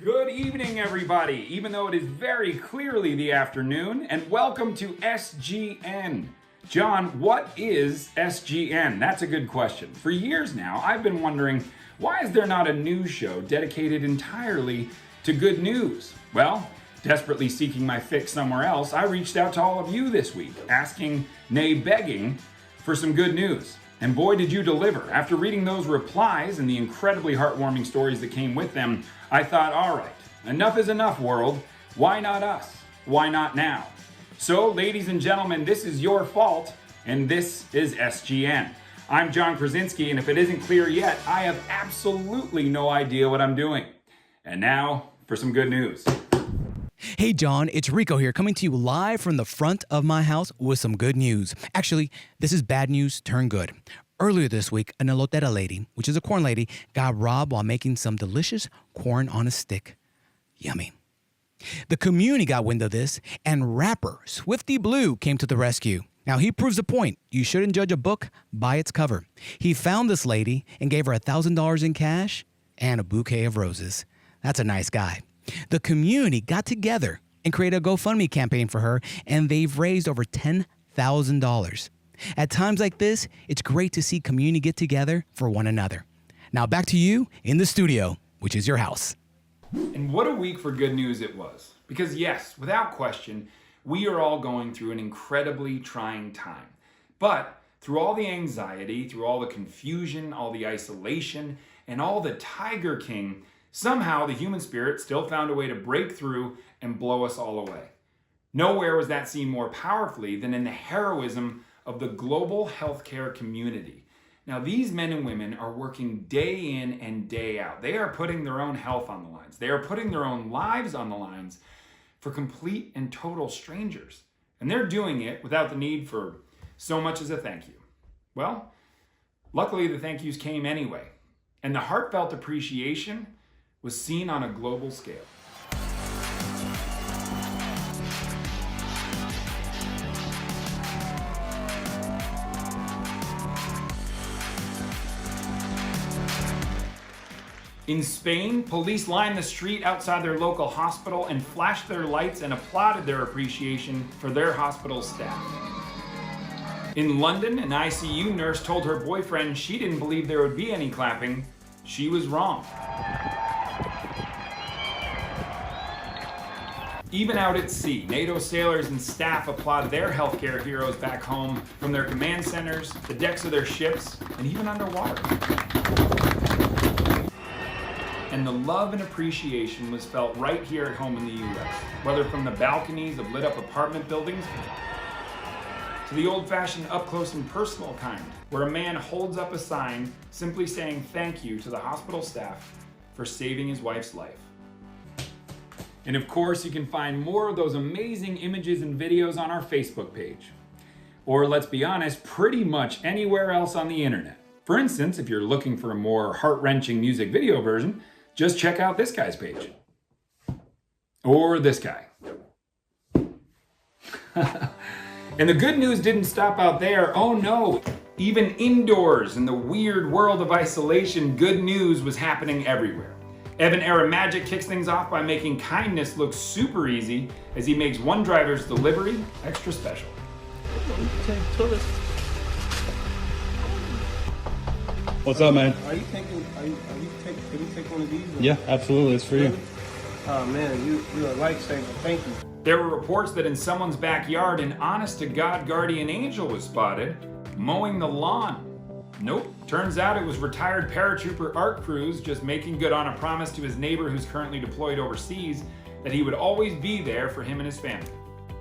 Good evening, everybody, even though it is very clearly the afternoon, and welcome to SGN. John, what is SGN? That's a good question. For years now, I've been wondering, why is there not a news show dedicated entirely to good news? Well, desperately seeking my fix somewhere else, I reached out to all of you this week, asking, nay begging, for some good news. And boy, did you deliver. After reading those replies and the incredibly heartwarming stories that came with them, I thought, all right, enough is enough, world. Why not us? Why not now? So, ladies and gentlemen, this is your fault, and this is SGN. I'm John Krasinski, and if it isn't clear yet, I have absolutely no idea what I'm doing. And now, for some good news. Hey John, it's Reko here, coming to you live from the front of my house with some good news. Actually, this is bad news turned good. Earlier this week, an elotera lady, which is a corn lady, got robbed while making some delicious corn on a stick. Yummy. The community got wind of this, and rapper Swifty Blue came to the rescue. Now, he proves the point. You shouldn't judge a book by its cover. He found this lady and gave her $1,000 in cash and a bouquet of roses. That's a nice guy. The community got together and created a GoFundMe campaign for her, and they've raised over $10,000. At times like this, it's great to see community get together for one another. Now back to you in the studio, which is your house. And what a week for good news it was. Because yes, without question, we are all going through an incredibly trying time. But through all the anxiety, through all the confusion, all the isolation, and all the Tiger King, somehow the human spirit still found a way to break through and blow us all away. Nowhere was that seen more powerfully than in the heroism of the global healthcare community. Now, these men and women are working day in and day out. They are putting their own health on the lines. They are putting their own lives on the lines for complete and total strangers. And they're doing it without the need for so much as a thank you. Well, luckily the thank yous came anyway. And the heartfelt appreciation was seen on a global scale. In Spain, police lined the street outside their local hospital and flashed their lights and applauded their appreciation for their hospital staff. In London, an ICU nurse told her boyfriend she didn't believe there would be any clapping. She was wrong. Even out at sea, NATO sailors and staff applaud their healthcare heroes back home from their command centers, the decks of their ships, and even underwater. And the love and appreciation was felt right here at home in the US, whether from the balconies of lit up apartment buildings to the old-fashioned up-close and personal kind, where a man holds up a sign simply saying thank you to the hospital staff for saving his wife's life. And of course, you can find more of those amazing images and videos on our Facebook page. Or let's be honest, pretty much anywhere else on the internet. For instance, if you're looking for a more heart-wrenching music video version, just check out this guy's page. Or this guy. And the good news didn't stop out there. Oh no, even indoors in the weird world of isolation, good news was happening everywhere. Evan Era Magic kicks things off by making kindness look super easy as he makes one driver's delivery extra special. What's up, man? Can you take one of these? Yeah, absolutely. It's for you. Oh man, you're a lifesaver. Thank you. There were reports that in someone's backyard, an honest-to-God guardian angel was spotted mowing the lawn. Nope, turns out it was retired paratrooper Art Cruz just making good on a promise to his neighbor who's currently deployed overseas that he would always be there for him and his family.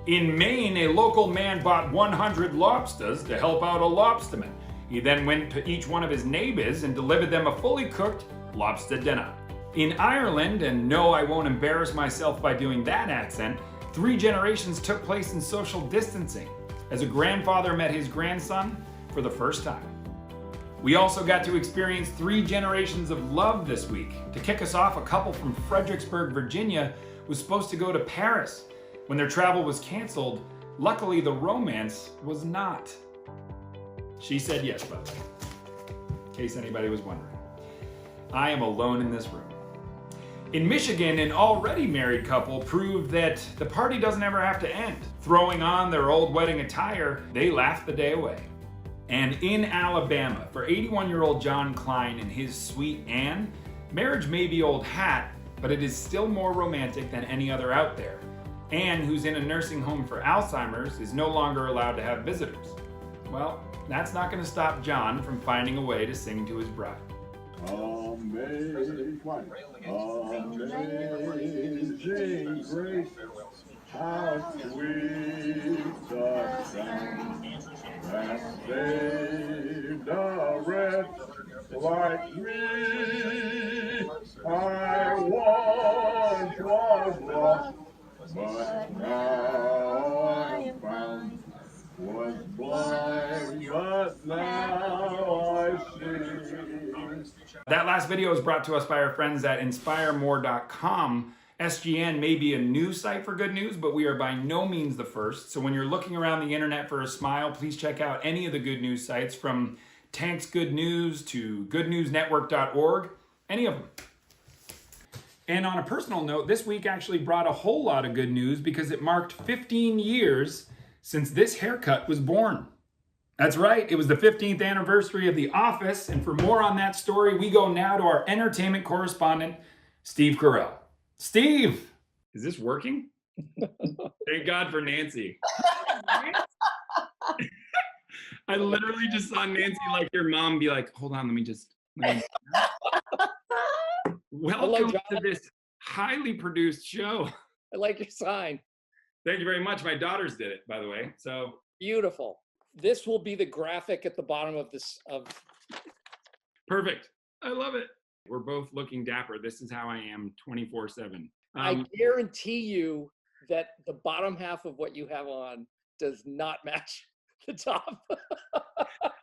In Maine, a local man bought 100 lobsters to help out a lobsterman. He then went to each one of his neighbors and delivered them a fully cooked lobster dinner. In Ireland, and no, I won't embarrass myself by doing that accent, 3 generations took place in social distancing as a grandfather met his grandson for the first time. We also got to experience 3 generations of love this week. To kick us off, a couple from Fredericksburg, Virginia was supposed to go to Paris. When their travel was canceled, luckily the romance was not. She said yes, by the way, in case anybody was wondering. I am alone in this room. In Michigan, an already married couple proved that the party doesn't ever have to end. Throwing on their old wedding attire, they laughed the day away. And in Alabama, for 81-year-old John Klein and his sweet Ann, marriage may be old hat, but it is still more romantic than any other out there. Ann, who's in a nursing home for Alzheimer's, is no longer allowed to have visitors. Well, that's not going to stop John from finding a way to sing to his bride. Amazing grace, how sweet the sound that saved a wretch like me. I once was lost, but now I am found. Was blind, but now I see. That last video is brought to us by our friends at inspiremore.com. SGN may be a new site for good news, but we are by no means the first. So when you're looking around the internet for a smile, please check out any of the good news sites, from Tank's Good News to goodnewsnetwork.org, any of them. And on a personal note, this week actually brought a whole lot of good news because it marked 15 years since this haircut was born. That's right, it was the 15th anniversary of The Office, and for more on that story, we go now to our entertainment correspondent, Steve Carell. Steve! Is this working? Thank God for Nancy. I literally just saw Nancy, like your mom, be like, hold on, let me Welcome to this highly produced show. I like your sign. Thank you very much. My daughters did it, by the way. So Beautiful. This will be the graphic at the bottom of this. Perfect. I love it. We're both looking dapper. This is how I am 24/7. I guarantee you that the bottom half of what you have on does not match the top.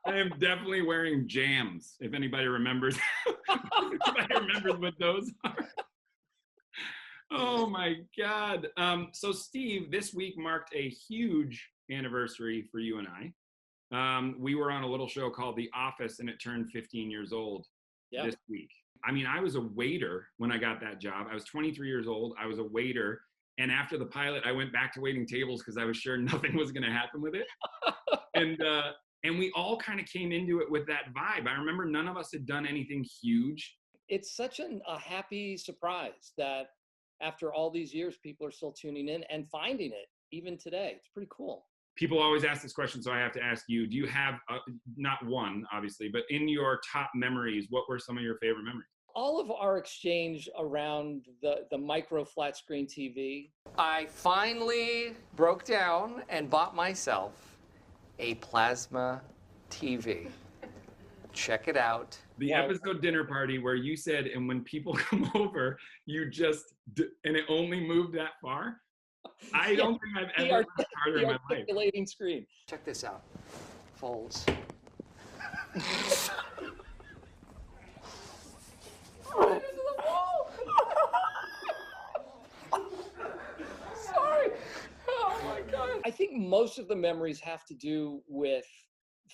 I am definitely wearing jams, if anybody remembers. If anybody remembers what those are. Oh my God. So Steve, this week marked a huge anniversary for you and I. We were on a little show called The Office, and it turned 15 years old this week. I mean, I was a waiter when I got that job. I was 23 years old. I was a waiter. And after the pilot, I went back to waiting tables because I was sure nothing was going to happen with it. And we all kind of came into it with that vibe. I remember none of us had done anything huge. It's such a happy surprise that after all these years, people are still tuning in and finding it even today. It's pretty cool. People always ask this question, so I have to ask you, do you have, not one, obviously, but in your top memories, what were some of your favorite memories? All of our exchange around the micro flat screen TV. I finally broke down and bought myself a plasma TV. Check it out. The episode dinner party where you said, and when people come over, you just, and it only moved that far. I don't think I've ever worked harder in my life. Articulating screen. Check this out. Folds. Sorry. Oh my God. I think most of the memories have to do with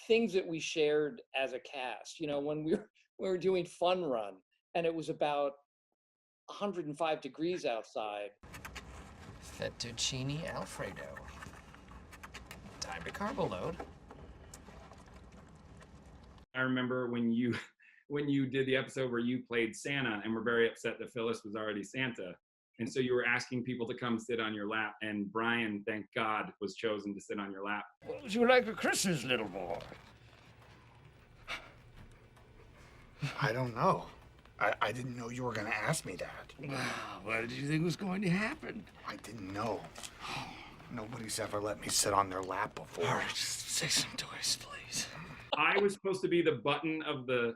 things that we shared as a cast. You know, when we were doing Fun Run and it was about 105 degrees outside. Fettuccine Alfredo. Time to carbo load. I remember when you did the episode where you played Santa and were very upset that Phyllis was already Santa. And so you were asking people to come sit on your lap, and Brian, thank God, was chosen to sit on your lap. What would you like for Christmas, little boy? I don't know. I didn't know you were going to ask me that. What did you think was going to happen? I didn't know. Nobody's ever let me sit on their lap before. All right, just say some toys, please. I was supposed to be the button of the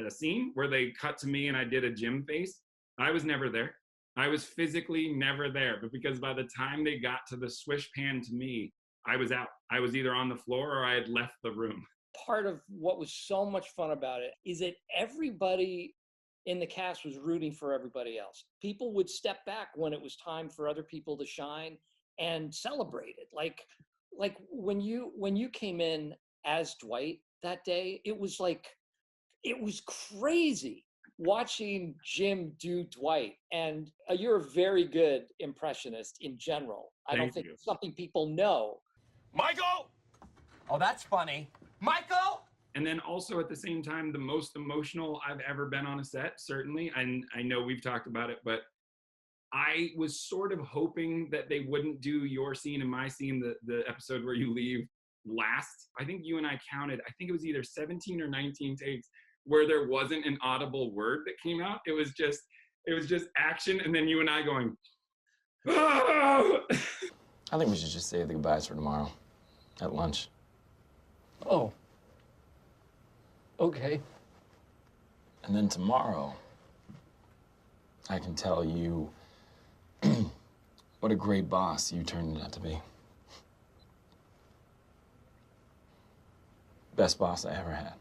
scene where they cut to me and I did a Jim face. I was never there. I was physically never there, but because by the time they got to the swish pan to me, I was out. I was either on the floor or I had left the room. Part of what was so much fun about it is that everybody in the cast was rooting for everybody else. People would step back when it was time for other people to shine and celebrate it. Like when you came in as Dwight that day, it was crazy. watching Jim do Dwight, and you're a very good impressionist in general. I don't Thank think you. it's something people know. Michael! Oh, that's funny. Michael! And then also at the same time, the most emotional I've ever been on a set, certainly. And I know we've talked about it, but I was sort of hoping that they wouldn't do your scene and my scene, the episode where you leave last. I think you and I counted, I think it was either 17 or 19 takes where there wasn't an audible word that came out. It was just action, and then you and I going, oh! I think we should just save the goodbyes for tomorrow at lunch. Oh. Okay. And then tomorrow, I can tell you what a great boss you turned out to be. Best boss I ever had.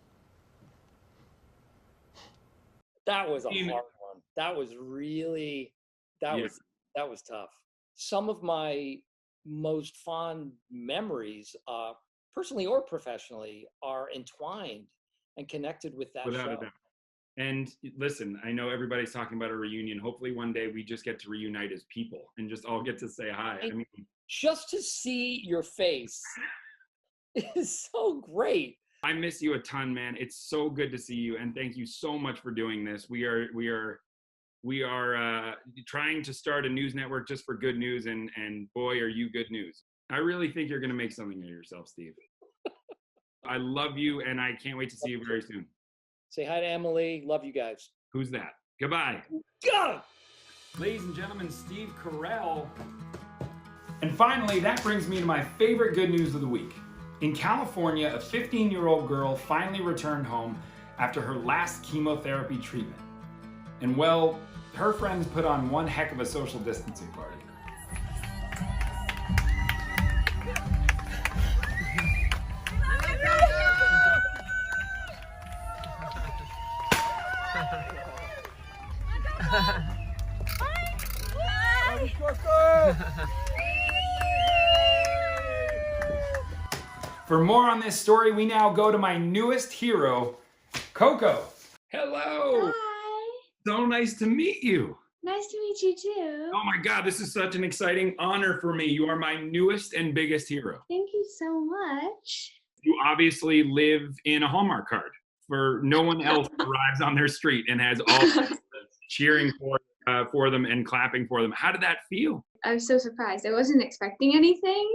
That was a hard one. That was really, that was tough. Some of my most fond memories, personally or professionally, are entwined and connected with that Without show. a doubt. And listen, I know everybody's talking about a reunion. Hopefully one day we just get to reunite as people and just all get to say hi. I mean, just to see your face is so great. I miss you a ton, man. It's so good to see you, and thank you so much for doing this. We are trying to start a news network just for good news, and boy, are you good news. I really think you're going to make something of yourself, Steve. I love you, and I can't wait to see you very soon. Say hi to Emily. Love you guys. Who's that? Goodbye. Go! Ladies and gentlemen, Steve Carell. And finally, that brings me to my favorite good news of the week. In California, a 15-year-old girl finally returned home after her last chemotherapy treatment. And well, her friends put on one heck of a social distancing party. For more on this story, we now go to my newest hero, Coco. Hello. Hi. So nice to meet you. Nice to meet you too. Oh my God, this is such an exciting honor for me. You are my newest and biggest hero. Thank you so much. You obviously live in a Hallmark card. For no one else arrives on their street and has all cheering for them and clapping for them. How did that feel? I was so surprised. I wasn't expecting anything.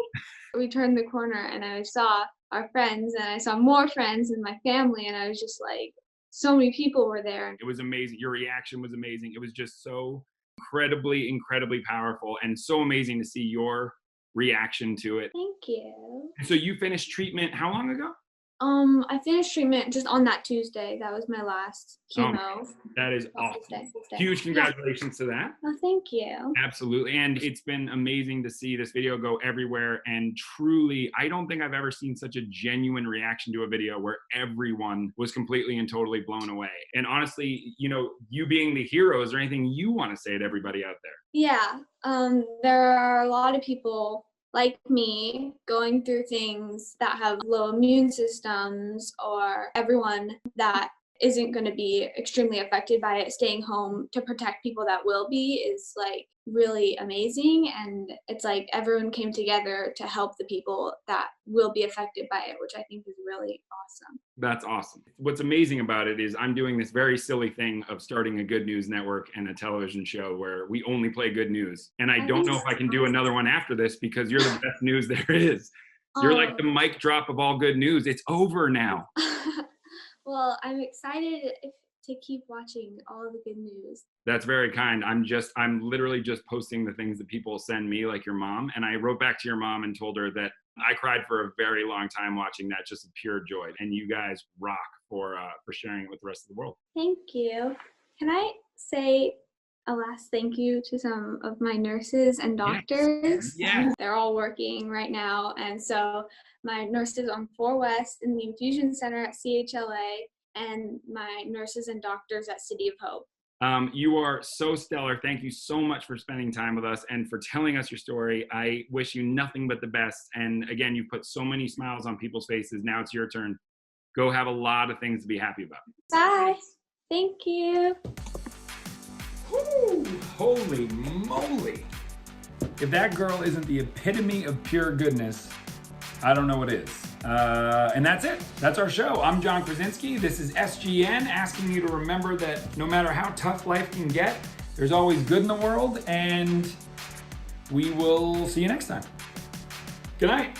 We turned the corner and I saw our friends and I saw more friends and my family, and I was just like, so many people were there. It was amazing. Your reaction was amazing. It was just so incredibly powerful, and so amazing to see your reaction to it. Thank you. So you finished treatment how long ago? I finished treatment just on that Tuesday. That was my last chemo. That is awesome. Tuesday. Huge congratulations to that. Oh, thank you. Absolutely. And it's been amazing to see this video go everywhere. And truly, I don't think I've ever seen such a genuine reaction to a video where everyone was completely and totally blown away. And honestly, you know, you being the hero, is there anything you want to say to everybody out there? Yeah. There are a lot of people like me going through things that have low immune systems, or everyone that isn't going to be extremely affected by it staying home to protect people that will be is like really amazing. And it's like everyone came together to help the people that will be affected by it, which I think is really awesome. That's awesome. What's amazing about it is I'm doing this very silly thing of starting a good news network and a television show where we only play good news. And I don't know if I can do another one after this, because you're the best news there is. You're like the mic drop of all good news. It's over now. Well, I'm excited to keep watching all of the good news. That's very kind. I'm literally just posting the things that people send me, like your mom. And I wrote back to your mom and told her that I cried for a very long time watching that, just of pure joy. And you guys rock for sharing it with the rest of the world. Thank you. Can I say a last thank you to some of my nurses and doctors? Yes. They're all working right now. And so my nurses on 4 West in the infusion center at CHLA, and my nurses and doctors at City of Hope. You are so stellar. Thank you so much for spending time with us and for telling us your story. I wish you nothing but the best. And again, you put so many smiles on people's faces. Now it's your turn. Go have a lot of things to be happy about. Bye. Thank you. Whew, holy moly. If that girl isn't the epitome of pure goodness, I don't know what is. And that's it. That's our show. I'm John Krasinski. This is SGN, asking you to remember that no matter how tough life can get, there's always good in the world, and we will see you next time. Good night.